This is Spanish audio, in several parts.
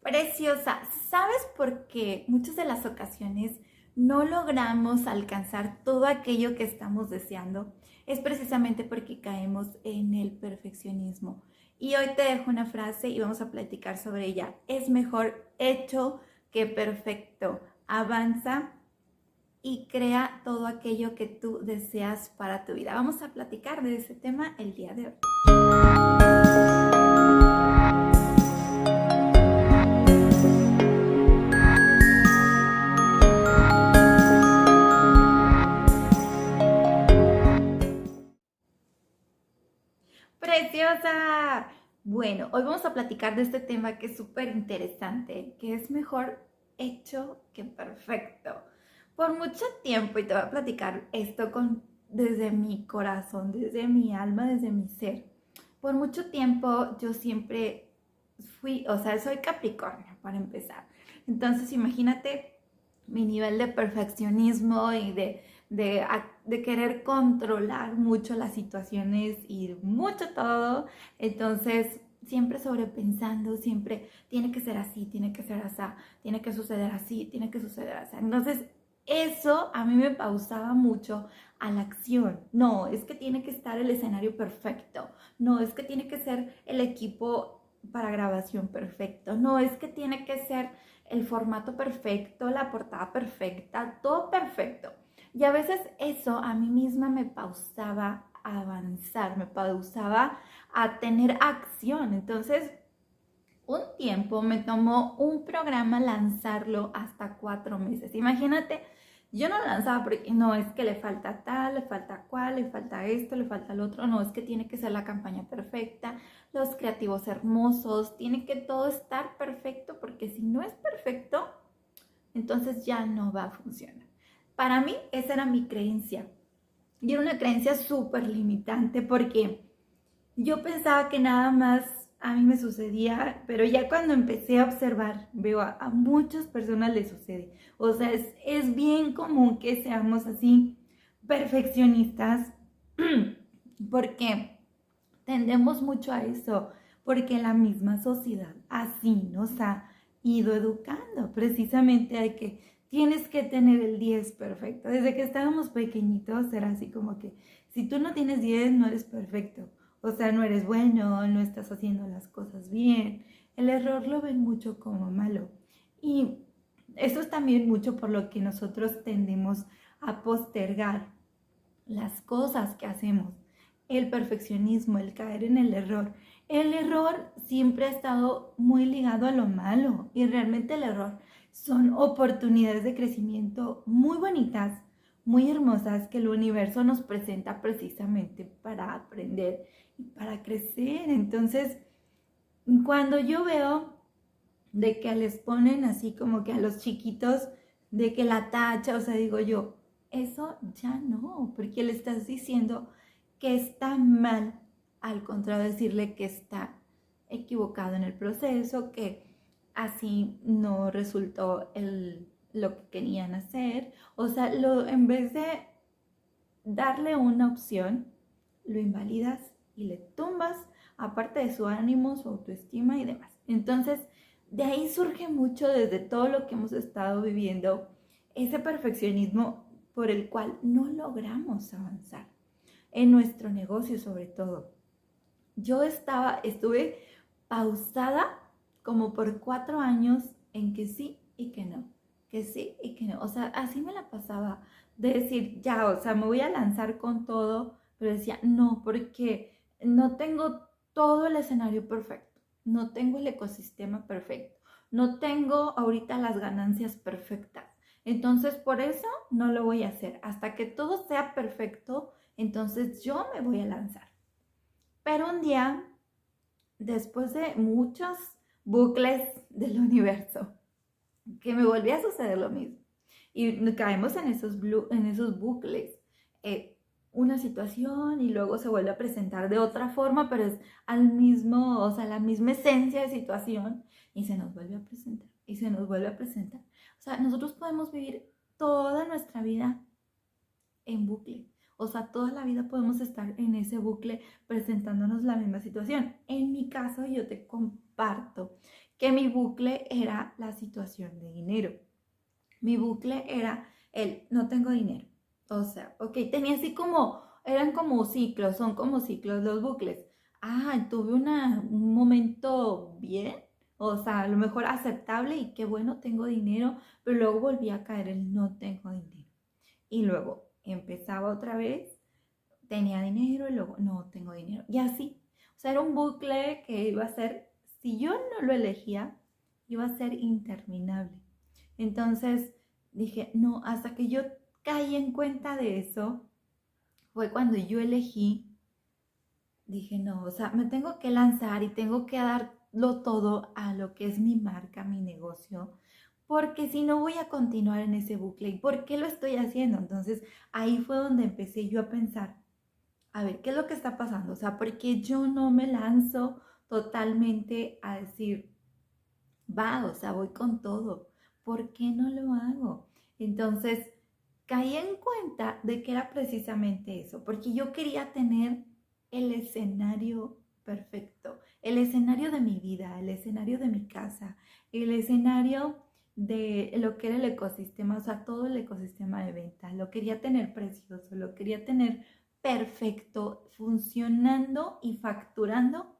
Preciosa, ¿sabes por qué muchas de las ocasiones no logramos alcanzar todo aquello que estamos deseando? Es precisamente porque caemos en el perfeccionismo. Y hoy te dejo una frase y vamos a platicar sobre ella. Es mejor hecho que perfecto. Avanza y crea todo aquello que tú deseas para tu vida. Vamos a platicar de ese tema el día de hoy. ¡Preciosa! Bueno, hoy vamos a platicar de este tema que es súper interesante, que es mejor hecho que perfecto. Por mucho tiempo, y te voy a platicar esto desde mi corazón, desde mi alma, desde mi ser. Por mucho tiempo yo siempre soy Capricornio para empezar. Entonces, imagínate mi nivel de perfeccionismo y de querer controlar mucho las situaciones y mucho todo. Entonces, siempre sobrepensando, siempre tiene que ser así, tiene que ser así, tiene que suceder así, tiene que suceder así. Entonces, eso a mí me pausaba mucho a la acción. No, es que tiene que estar el escenario perfecto. No, es que tiene que ser el equipo para grabación perfecto. No, es que tiene que ser el formato perfecto, la portada perfecta, todo perfecto. Y a veces eso a mí misma me pausaba a avanzar, me pausaba a tener acción. Entonces, un tiempo me tomó un programa lanzarlo hasta 4 meses. Imagínate, yo no lo lanzaba porque no es que le falta tal, le falta cual, le falta esto, le falta lo otro. No, es que tiene que ser la campaña perfecta, los creativos hermosos, tiene que todo estar perfecto porque si no es perfecto, entonces ya no va a funcionar. Para mí esa era mi creencia. Y era una creencia súper limitante porque yo pensaba que nada más a mí me sucedía, pero ya cuando empecé a observar, veo a muchas personas les sucede. O sea, es bien común que seamos así perfeccionistas porque tendemos mucho a eso, porque la misma sociedad así nos ha ido educando. Precisamente hay que, tienes que tener el 10 perfecto. Desde que estábamos pequeñitos era así como que si tú no tienes 10 no eres perfecto. O sea, no eres bueno, no estás haciendo las cosas bien. El error lo ven mucho como malo. Y eso es también mucho por lo que nosotros tendemos a postergar las cosas que hacemos, el perfeccionismo, el caer en el error. El error siempre ha estado muy ligado a lo malo y realmente el error son oportunidades de crecimiento muy bonitas, muy hermosas que el universo nos presenta precisamente para aprender y para crecer. Entonces, cuando yo veo de que les ponen así como que a los chiquitos, de que la tacha, o sea, digo yo, eso ya no, porque le estás diciendo que está mal, al contrario, decirle que está equivocado en el proceso, que así no resultó lo que querían hacer, o sea, en vez de darle una opción, lo invalidas y le tumbas, aparte de su ánimo, su autoestima y demás. Entonces, de ahí surge mucho desde todo lo que hemos estado viviendo, ese perfeccionismo por el cual no logramos avanzar en nuestro negocio sobre todo. Estuve pausada como por 4 años en que sí y que no, que sí y que no. O sea, así me la pasaba de decir, ya, o sea, me voy a lanzar con todo, pero decía, no, porque no tengo todo el escenario perfecto, no tengo el ecosistema perfecto, no tengo ahorita las ganancias perfectas. Entonces, por eso no lo voy a hacer. Hasta que todo sea perfecto, entonces yo me voy a lanzar. Pero un día, después de muchos bucles del universo, que me volvía a suceder lo mismo. Y caemos en esos bucles. Una situación y luego se vuelve a presentar de otra forma, pero es al mismo, o sea, la misma esencia de situación y se nos vuelve a presentar y se nos vuelve a presentar. O sea, nosotros podemos vivir toda nuestra vida en bucle. O sea, toda la vida podemos estar en ese bucle presentándonos la misma situación. En mi caso, yo te comparto que mi bucle era la situación de dinero. Mi bucle era el no tengo dinero. O sea, ok, tenía así como, eran como ciclos, son como ciclos los bucles. Tuve un momento bien, o sea, a lo mejor aceptable y qué bueno, tengo dinero, pero luego volví a caer el no tengo dinero. Y luego empezaba otra vez, tenía dinero y luego no tengo dinero. Y así, o sea, era un bucle que iba a ser, si yo no lo elegía, iba a ser interminable. Entonces dije, no, hasta que yo caí en cuenta de eso, fue cuando yo elegí, dije, no, o sea, me tengo que lanzar y tengo que darlo todo a lo que es mi marca, mi negocio, porque si no voy a continuar en ese bucle. ¿Y por qué lo estoy haciendo? Entonces ahí fue donde empecé yo a pensar, a ver, ¿qué es lo que está pasando? O sea, ¿por qué yo no me lanzo totalmente a decir, va, o sea, voy con todo? ¿Por qué no lo hago? Entonces, caí en cuenta de que era precisamente eso, porque yo quería tener el escenario perfecto, el escenario de mi vida, el escenario de mi casa, el escenario de lo que era el ecosistema, o sea, todo el ecosistema de ventas. Lo quería tener precioso, lo quería tener perfecto, funcionando y facturando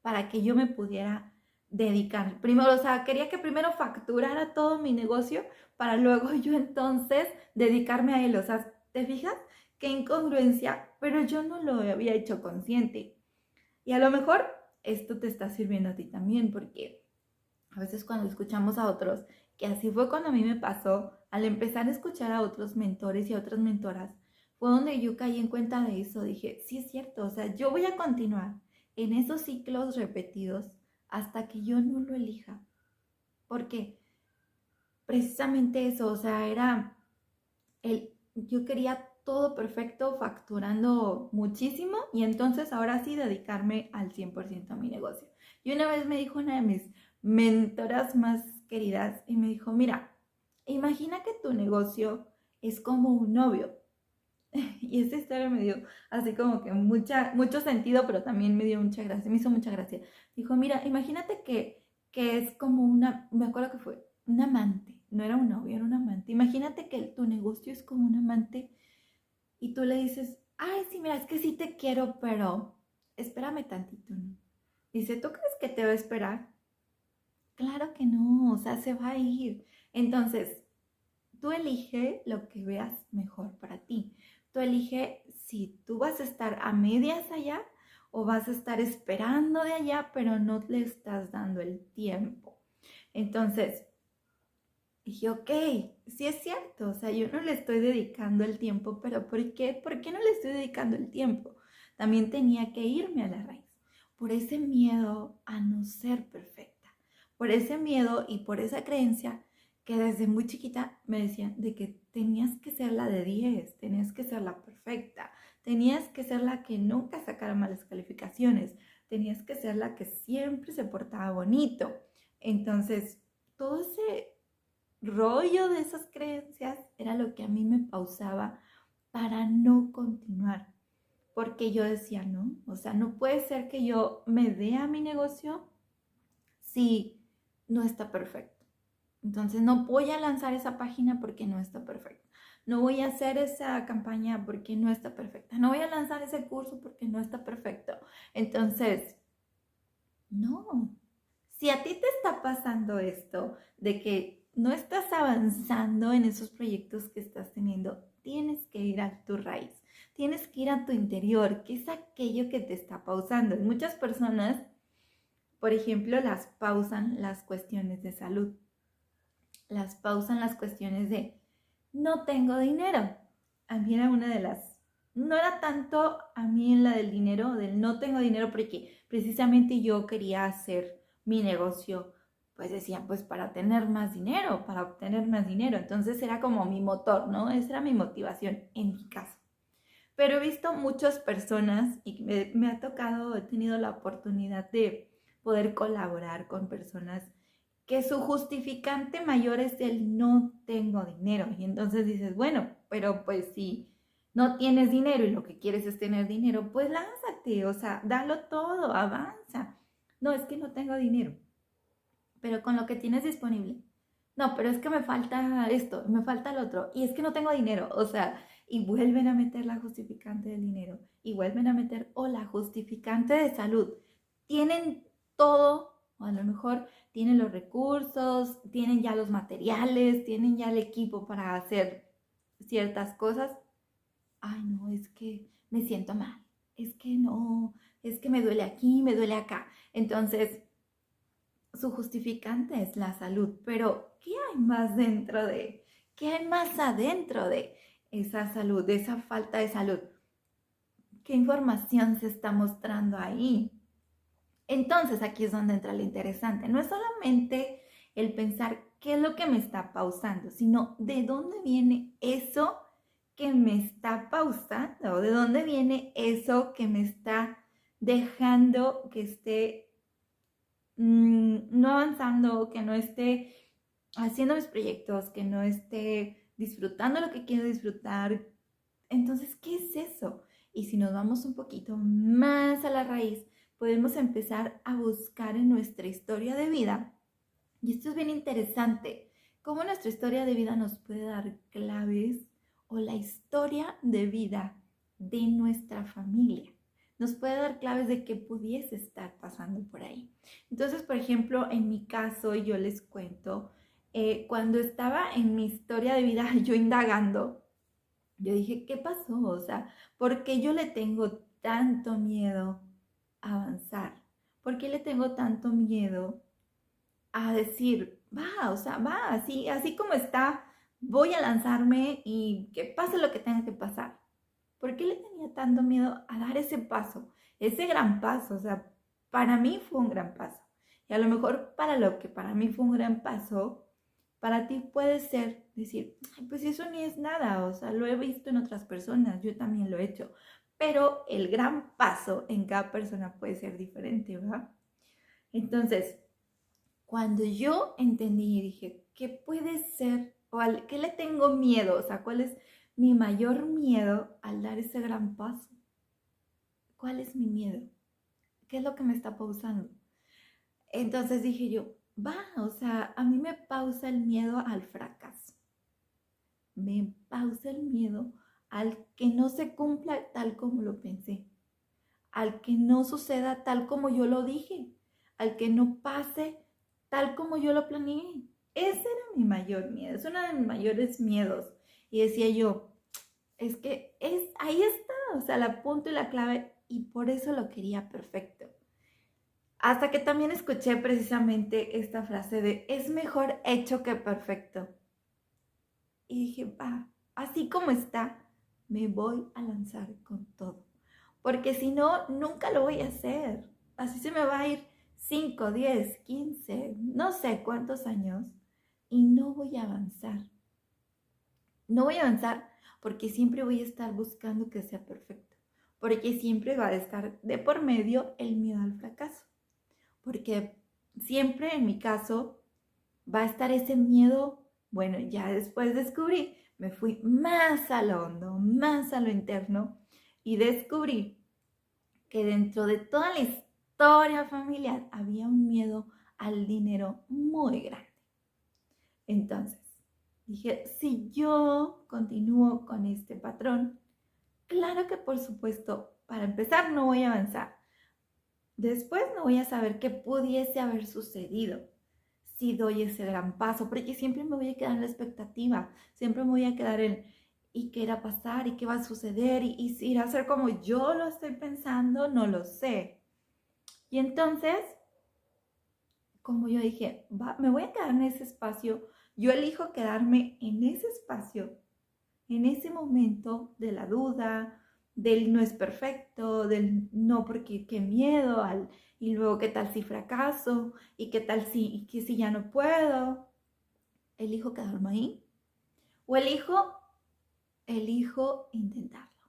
para que yo me pudiera dedicar. Primero, o sea, quería que primero facturara todo mi negocio para luego yo entonces dedicarme a él. O sea, ¿te fijas? Qué incongruencia, pero yo no lo había hecho consciente. Y a lo mejor esto te está sirviendo a ti también, porque a veces cuando escuchamos a otros, que así fue cuando a mí me pasó, al empezar a escuchar a otros mentores y a otras mentoras, fue donde yo caí en cuenta de eso. Dije, sí es cierto, o sea, yo voy a continuar en esos ciclos repetidos hasta que yo no lo elija. Porque precisamente eso, o sea, yo quería todo perfecto, facturando muchísimo y entonces ahora sí dedicarme al 100% a mi negocio. Y una vez me dijo una de mis mentoras más queridas y me dijo, mira, imagina que tu negocio es como un novio. Y esa historia me dio así como que mucho sentido, pero también me dio mucha gracia, me hizo mucha gracia. Dijo, mira, imagínate que es como me acuerdo que fue un amante, no era un novio, era un amante. Imagínate que tu negocio es como un amante y tú le dices, ay, sí, mira, es que sí te quiero, pero espérame tantito, ¿no? Dice, ¿tú crees que te va a esperar? Claro que no, o sea, se va a ir. Entonces, tú elige lo que veas mejor para ti. Tú elige si tú vas a estar a medias allá o vas a estar esperando de allá, pero no le estás dando el tiempo. Entonces, dije, ok, sí es cierto, o sea, yo no le estoy dedicando el tiempo, pero ¿por qué? ¿Por qué no le estoy dedicando el tiempo? También tenía que irme a la raíz, por ese miedo a no ser perfecta, por ese miedo y por esa creencia que desde muy chiquita me decían de que tenías que ser la de 10, tenías que ser la perfecta, tenías que ser la que nunca sacara malas calificaciones, tenías que ser la que siempre se portaba bonito. Entonces, todo ese rollo de esas creencias era lo que a mí me pausaba para no continuar. Porque yo decía, no, o sea, no puede ser que yo me dé a mi negocio si no está perfecto. Entonces no voy a lanzar esa página porque no está perfecta. No voy a hacer esa campaña porque no está perfecta. No voy a lanzar ese curso porque no está perfecto. Entonces, no. Si a ti te está pasando esto de que no estás avanzando en esos proyectos que estás teniendo, tienes que ir a tu raíz, tienes que ir a tu interior, que es aquello que te está pausando. Y muchas personas, por ejemplo, las pausan las cuestiones de salud, las pausan las cuestiones de no tengo dinero. A mí era una de las, no era tanto a mí en la del dinero, del no tengo dinero, porque precisamente yo quería hacer mi negocio, pues decía, pues para tener más dinero, para obtener más dinero. Entonces era como mi motor, ¿no? Esa era mi motivación en mi caso. Pero he visto muchas personas y me ha tocado, he tenido la oportunidad de poder colaborar con personas que su justificante mayor es el no tengo dinero. Y entonces dices, bueno, pero pues si no tienes dinero y lo que quieres es tener dinero, pues lánzate, o sea, dalo todo, avanza. No, es que no tengo dinero. pero con lo que tienes disponible. No, pero es que me falta esto, me falta el otro, y es que no tengo dinero, o sea, y vuelven a meter la justificante del dinero, y vuelven a meter, o la justificante de salud. Tienen todo, o a lo mejor tienen los recursos, tienen ya los materiales, tienen ya el equipo para hacer ciertas cosas. Ay, no, es que me siento mal, es que no, es que me duele aquí, me duele acá. Entonces, su justificante es la salud, pero ¿qué hay más dentro de, qué hay más adentro de esa salud, de esa falta de salud? ¿Qué información se está mostrando ahí? Entonces aquí es donde entra lo interesante. No es solamente el pensar qué es lo que me está pausando, sino de dónde viene eso que me está pausando, de dónde viene eso que me está dejando que esté no avanzando, que no esté haciendo mis proyectos, que no esté disfrutando lo que quiero disfrutar. Entonces, ¿qué es eso? Y si nos vamos un poquito más a la raíz, podemos empezar a buscar en nuestra historia de vida. Y esto es bien interesante, cómo nuestra historia de vida nos puede dar claves o la historia de vida de nuestra familia. Nos puede dar claves de qué pudiese estar pasando por ahí. Entonces, por ejemplo, en mi caso, yo les cuento, cuando estaba en mi historia de vida, yo indagando, yo dije, ¿qué pasó? O sea, ¿por qué yo le tengo tanto miedo a avanzar? ¿Por qué le tengo tanto miedo a decir, va, o sea, va, así como está, voy a lanzarme y que pase lo que tenga que pasar? ¿Por qué le tenía tanto miedo a dar ese paso, ese gran paso? O sea, para mí fue un gran paso. Y a lo mejor para lo que para mí fue un gran paso, para ti puede ser decir, "Ay, pues eso ni es nada, o sea, lo he visto en otras personas, yo también lo he hecho". Pero el gran paso en cada persona puede ser diferente, ¿verdad? Entonces, cuando yo entendí y dije, ¿qué puede ser? ¿O al qué le tengo miedo? O sea, ¿cuál es mi mayor miedo al dar ese gran paso? ¿Cuál es mi miedo? ¿Qué es lo que me está pausando? Entonces dije yo, va, o sea, a mí me pausa el miedo al fracaso. Me pausa el miedo al que no se cumpla tal como lo pensé, al que no suceda tal como yo lo dije, al que no pase tal como yo lo planeé. Ese era mi mayor miedo, es uno de mis mayores miedos. Y decía yo, es que ahí está, o sea, la punto y la clave, y por eso lo quería perfecto. Hasta que también escuché precisamente esta frase de, es mejor hecho que perfecto. Y dije, va, así como está, me voy a lanzar con todo. Porque si no, nunca lo voy a hacer. Así se me va a ir 5, 10, 15, no sé cuántos años, y no voy a avanzar. No voy a avanzar porque siempre voy a estar buscando que sea perfecto. Porque siempre va a estar de por medio el miedo al fracaso. Porque siempre en mi caso va a estar ese miedo. Bueno, ya después descubrí, me fui más a lo hondo, más a lo interno, y descubrí que dentro de toda la historia familiar había un miedo al dinero muy grande. Entonces, dije, si yo continúo con este patrón, claro que por supuesto, para empezar no voy a avanzar. Después no voy a saber qué pudiese haber sucedido si doy ese gran paso, porque siempre me voy a quedar en la expectativa, siempre me voy a quedar en ¿y qué irá a pasar? ¿Y qué va a suceder? ¿Y si irá a ser como yo lo estoy pensando? No lo sé. Y entonces, como yo dije, me voy a quedar en ese espacio, yo elijo quedarme en ese espacio, en ese momento de la duda, del no es perfecto, del no porque qué miedo, y luego qué tal si fracaso, y qué tal y que si ya no puedo. Elijo quedarme ahí o elijo intentarlo,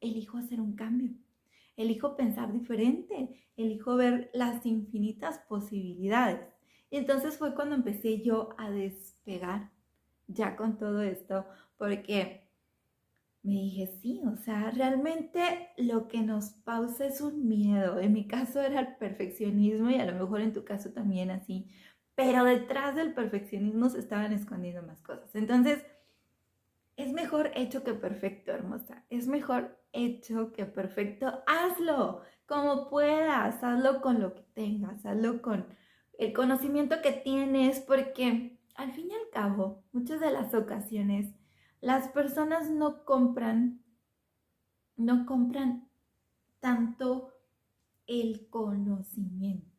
elijo hacer un cambio, elijo pensar diferente, elijo ver las infinitas posibilidades. Y entonces fue cuando empecé yo a despegar ya con todo esto, porque me dije, sí, o sea, realmente lo que nos pausa es un miedo. En mi caso era el perfeccionismo y a lo mejor en tu caso también así. pero detrás del perfeccionismo se estaban escondiendo más cosas. Entonces, es mejor hecho que perfecto, hermosa. Es mejor hecho que perfecto. Hazlo como puedas, hazlo con lo que tengas, hazlo con el conocimiento que tienes, porque al fin y al cabo, muchas de las ocasiones, las personas no compran tanto el conocimiento.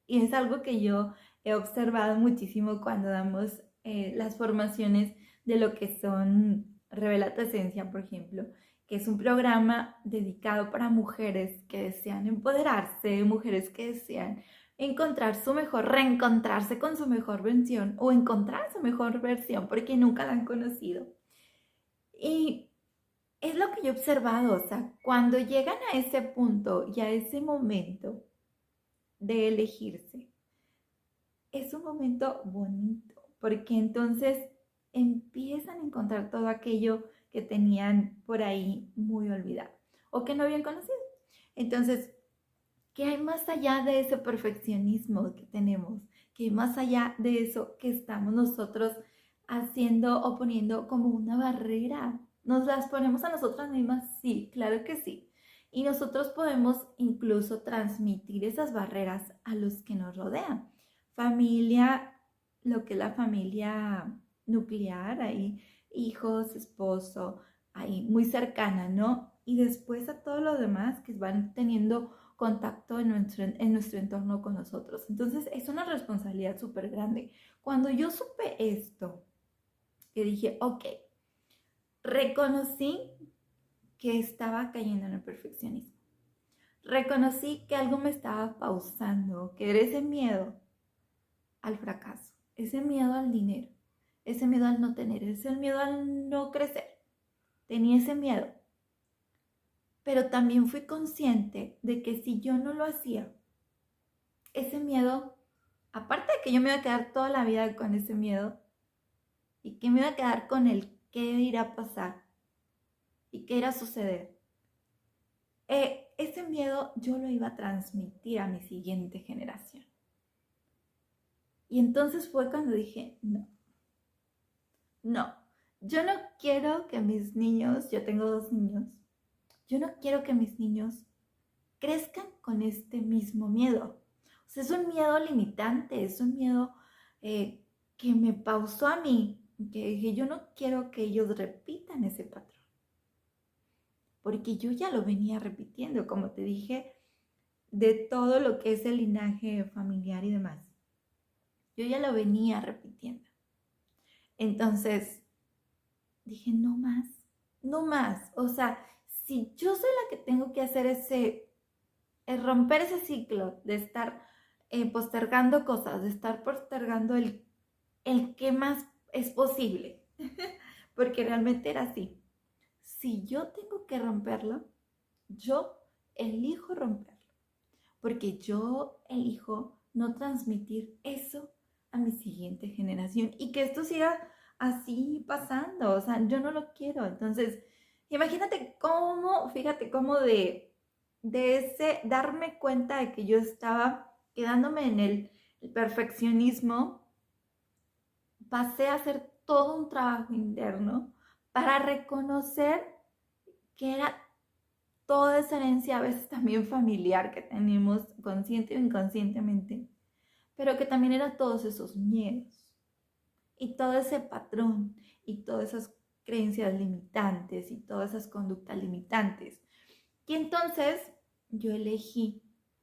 Y es algo que yo he observado muchísimo cuando damos las formaciones de lo que son Revela tu Esencia, por ejemplo, que es un programa dedicado para mujeres que desean empoderarse, mujeres que desean encontrar su mejor, reencontrarse con su mejor versión o encontrar su mejor versión porque nunca la han conocido. Y es lo que yo he observado, o sea, cuando llegan a ese punto y a ese momento de elegirse, es un momento bonito, porque entonces empiezan a encontrar todo aquello que tenían por ahí muy olvidado o que no habían conocido. Entonces, ¿qué hay más allá de ese perfeccionismo que tenemos? ¿Qué hay más allá de eso que estamos nosotros haciendo o poniendo como una barrera? ¿Nos las ponemos a nosotras mismas? Sí, claro que sí. Y nosotros podemos incluso transmitir esas barreras a los que nos rodean. Familia, lo que es la familia nuclear, ahí hijos, esposo, ahí muy cercana, ¿no? Y después a todos los demás que van teniendo contacto en nuestro entorno con nosotros. Entonces es una responsabilidad súper grande. Cuando yo supe esto, que dije, ok, reconocí que estaba cayendo en el perfeccionismo. Reconocí que algo me estaba pausando, que era ese miedo al fracaso, ese miedo al dinero, ese miedo al no tener, ese miedo al no crecer. Tenía ese miedo. Pero también fui consciente de que si yo no lo hacía, ese miedo, aparte de que yo me iba a quedar toda la vida con ese miedo y que me iba a quedar con el qué irá a pasar y qué irá a suceder, ese miedo yo lo iba a transmitir a mi siguiente generación. Y entonces fue cuando dije, no, yo no quiero que mis niños, yo tengo 2 niños, yo no quiero que mis niños crezcan con este mismo miedo. O sea, es un miedo limitante, es un miedo que me pausó a mí, que dije, yo no quiero que ellos repitan ese patrón, porque yo ya lo venía repitiendo, como te dije, de todo lo que es el linaje familiar y demás. Yo ya lo venía repitiendo. Entonces, dije, no más, no más. O sea, si yo soy la que tengo que hacer romper ese ciclo de estar postergando cosas, de estar postergando el que más es posible, porque realmente era así. Si yo tengo que romperlo, yo elijo romperlo, porque yo elijo no transmitir eso a mi siguiente generación y que esto siga así pasando, o sea, yo no lo quiero. Entonces, imagínate cómo, fíjate cómo de ese darme cuenta de que yo estaba quedándome en el perfeccionismo, pasé a hacer todo un trabajo interno para reconocer que era toda esa herencia, a veces también familiar, que tenemos consciente o inconscientemente, pero que también eran todos esos miedos y todo ese patrón y todas esas creencias limitantes y todas esas conductas limitantes. Y entonces yo elegí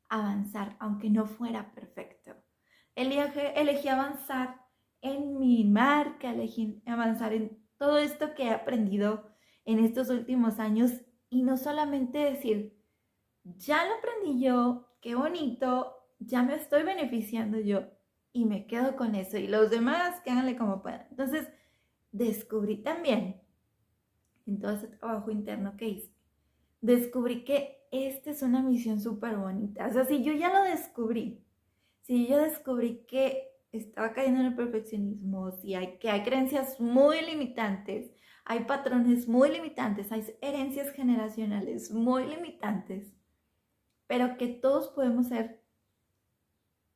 avanzar, aunque no fuera perfecto. Elegí avanzar en mi marca, elegí avanzar en todo esto que he aprendido en estos últimos años y no solamente decir, ya lo aprendí yo, qué bonito, ya me estoy beneficiando yo y me quedo con eso y los demás que háganle como puedan. Entonces descubrí también en todo ese trabajo interno que hice, descubrí que esta es una misión súper bonita. O sea, si yo ya lo descubrí, si yo descubrí que estaba cayendo en el perfeccionismo, que hay creencias muy limitantes, hay patrones muy limitantes, hay herencias generacionales muy limitantes, pero que todos podemos ser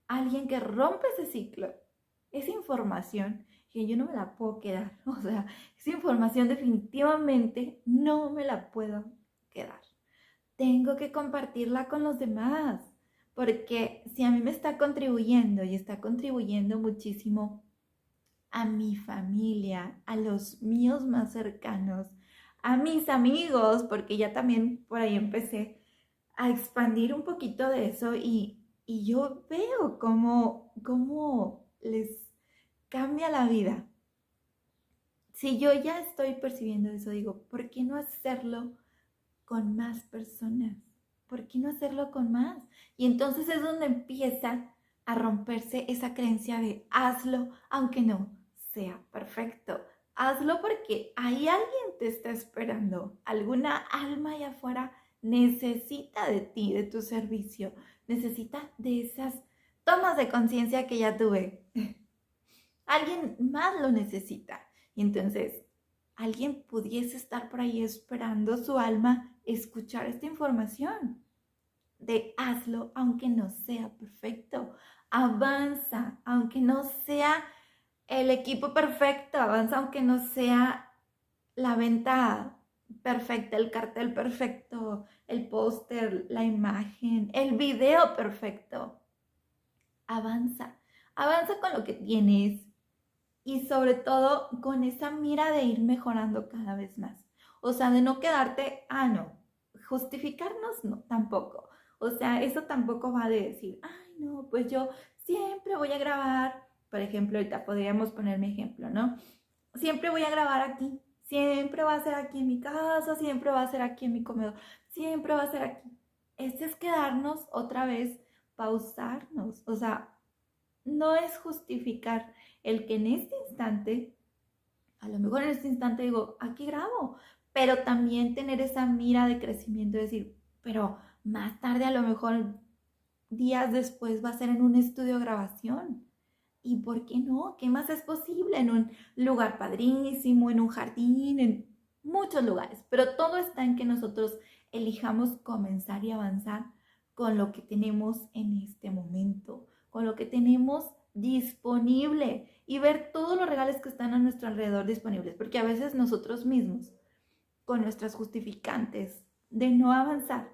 alguien que rompe ese ciclo, esa información que yo no me la puedo quedar. O sea, esa información definitivamente no me la puedo quedar. Tengo que compartirla con los demás, porque si a mí me está contribuyendo y está contribuyendo muchísimo a mi familia, a los míos más cercanos, a mis amigos, porque ya también por ahí empecé a expandir un poquito de eso y yo veo cómo les cambia la vida. Si yo ya estoy percibiendo eso, digo, ¿por qué no hacerlo con más personas? ¿Por qué no hacerlo con más? Y entonces es donde empieza a romperse esa creencia de hazlo aunque no sea perfecto. Hazlo porque hay alguien te está esperando. Alguna alma allá afuera necesita de ti, de tu servicio. Necesita de esas tomas de conciencia que ya tuve. Alguien más lo necesita. Y entonces, alguien pudiese estar por ahí esperando su alma escuchar esta información de hazlo aunque no sea perfecto. Avanza aunque no sea el equipo perfecto. Avanza aunque no sea la venta perfecta, el cartel perfecto, el póster, la imagen, el video perfecto. Avanza. Avanza con lo que tienes y sobre todo con esa mira de ir mejorando cada vez más. O sea, de no quedarte, no, justificarnos no, tampoco. O sea, eso tampoco va de decir, ay, no, pues yo siempre voy a grabar, por ejemplo, ahorita podríamos poner mi ejemplo, ¿no? Siempre voy a grabar aquí, siempre va a ser aquí en mi casa, siempre va a ser aquí en mi comedor, siempre va a ser aquí. Este es quedarnos otra vez, pausarnos, o sea, no es justificar el que en este instante, a lo mejor en este instante digo, aquí grabo, pero también tener esa mira de crecimiento, decir, pero más tarde a lo mejor días después va a ser en un estudio de grabación. ¿Y por qué no? ¿Qué más es posible? En un lugar padrísimo, en un jardín, en muchos lugares. Pero todo está en que nosotros elijamos comenzar y avanzar con lo que tenemos en este momento, con lo que tenemos disponible y ver todos los regalos que están a nuestro alrededor disponibles. Porque a veces nosotros mismos, con nuestras justificantes de no avanzar,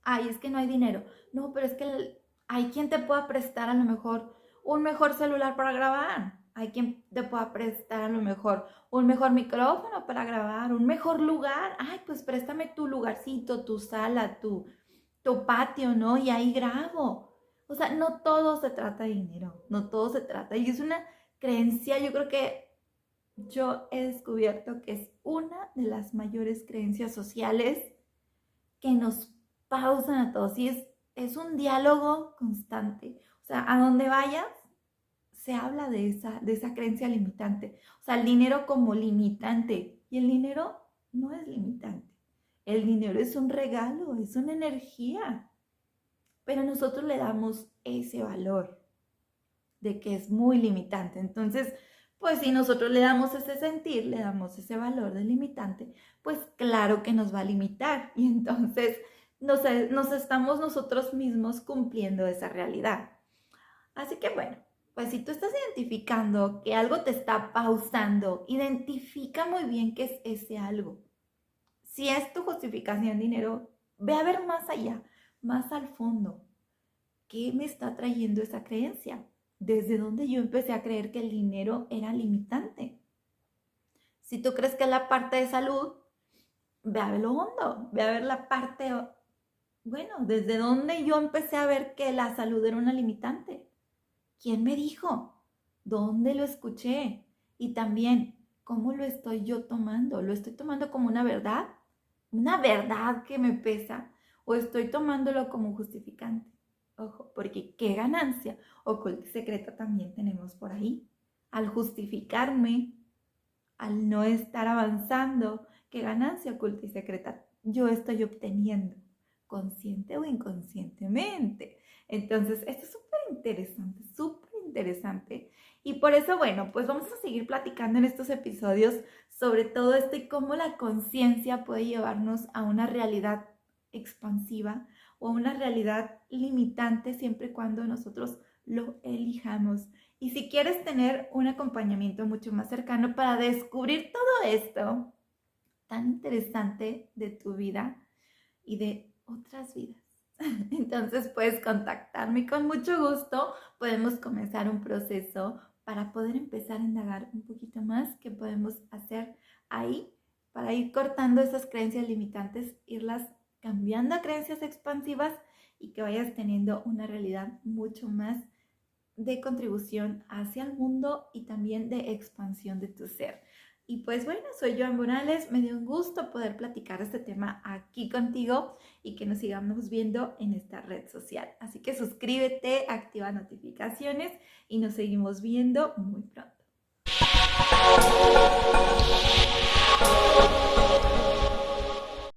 ay, es que no hay dinero. No, pero es que hay quien te pueda prestar a lo mejor un mejor celular para grabar. Hay quien te pueda prestar a lo mejor un mejor micrófono para grabar, un mejor lugar. Ay, pues préstame tu lugarcito, tu sala, tu patio, ¿no? Y ahí grabo. O sea, no todo se trata de dinero, no todo se trata. Y es una creencia, yo creo que yo he descubierto que es una de las mayores creencias sociales que nos pausan a todos. Y es un diálogo constante. O sea, a donde vayas, se habla de esa creencia limitante. O sea, el dinero como limitante. Y el dinero no es limitante. El dinero es un regalo, es una energía. Pero nosotros le damos ese valor de que es muy limitante. Entonces, pues si nosotros le damos ese sentir, le damos ese valor de limitante, pues claro que nos va a limitar. Y entonces nos estamos nosotros mismos cumpliendo esa realidad. Así que bueno, pues si tú estás identificando que algo te está pausando, identifica muy bien qué es ese algo. Si es tu justificación dinero, ve a ver más allá, más al fondo. ¿Qué me está trayendo esa creencia? ¿Desde dónde yo empecé a creer que el dinero era limitante? Si tú crees que es la parte de salud, ve a ver lo hondo, ve a ver la parte, bueno, ¿desde dónde yo empecé a ver que la salud era una limitante? ¿Quién me dijo? ¿Dónde lo escuché? Y también, ¿cómo lo estoy yo tomando? ¿Lo estoy tomando como una verdad? ¿Una verdad que me pesa? ¿O estoy tomándolo como justificante? Ojo, porque qué ganancia oculta y secreta también tenemos por ahí. Al justificarme, al no estar avanzando, qué ganancia oculta y secreta yo estoy obteniendo, consciente o inconscientemente. Entonces, esto es súper interesante, súper interesante. Y por eso, bueno, pues vamos a seguir platicando en estos episodios sobre todo esto y cómo la conciencia puede llevarnos a una realidad expansiva o a una realidad limitante siempre y cuando nosotros lo elijamos. Y si quieres tener un acompañamiento mucho más cercano para descubrir todo esto tan interesante de tu vida y de otras vidas, entonces puedes contactarme y con mucho gusto podemos comenzar un proceso para poder empezar a indagar un poquito más qué podemos hacer ahí para ir cortando esas creencias limitantes, irlas cambiando a creencias expansivas y que vayas teniendo una realidad mucho más de contribución hacia el mundo y también de expansión de tu ser. Y pues bueno, soy Joan Morales, me dio un gusto poder platicar este tema aquí contigo y que nos sigamos viendo en esta red social. Así que suscríbete, activa notificaciones y nos seguimos viendo muy pronto.